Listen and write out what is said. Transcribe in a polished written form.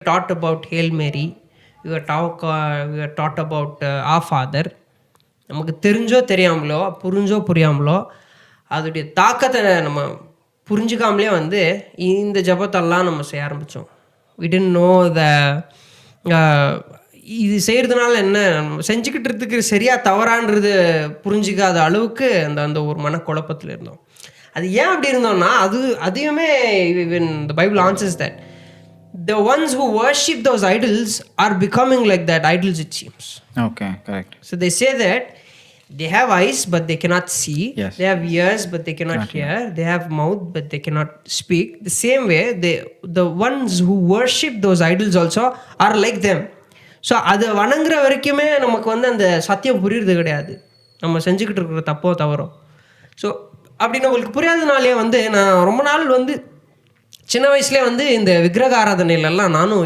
taught about Hail Mary. We were taught about Our Father. நமக்கு தெரிஞ்சோ தெரியாமலோ புரிஞ்சோ புரியாமலோ அதோடைய தாக்கத்தை நம்ம புரிஞ்சுக்காமலே வந்து இந்த ஜபத்தெல்லாம் நம்ம செய்ய ஆரம்பித்தோம். we didn't know இது செய்கிறதுனால என்ன செஞ்சுக்கிட்டு இருக்கிறது சரியா தவறான்றது புரிஞ்சிக்காத அளவுக்கு அந்த அந்த ஒரு மனக்குழப்பத்தில் இருந்தோம். அது ஏன் அப்படி இருந்தோம்னா அதையுமே the Bible answers that the ones who worship those idols are becoming like that idols, it seems. Okay, correct. So they say that they have eyes but they cannot see. Yes. They have ears but they cannot hear. They have mouth but they cannot speak. The same way the ones who worship those idols also are like them. So அதை வணங்குற வரைக்குமே நமக்கு வந்து அந்த சத்தியம் புரியுறது கிடையாது, நம்ம செஞ்சுக்கிட்டு இருக்கிற தப்போ தவறோ. ஸோ அப்படின்னு உங்களுக்கு புரியாதனாலே வந்து நான் ரொம்ப நாள் வந்து சின்ன வயசுலேயே வந்து இந்த விக்கிரக ஆராதனையிலெல்லாம் நானும்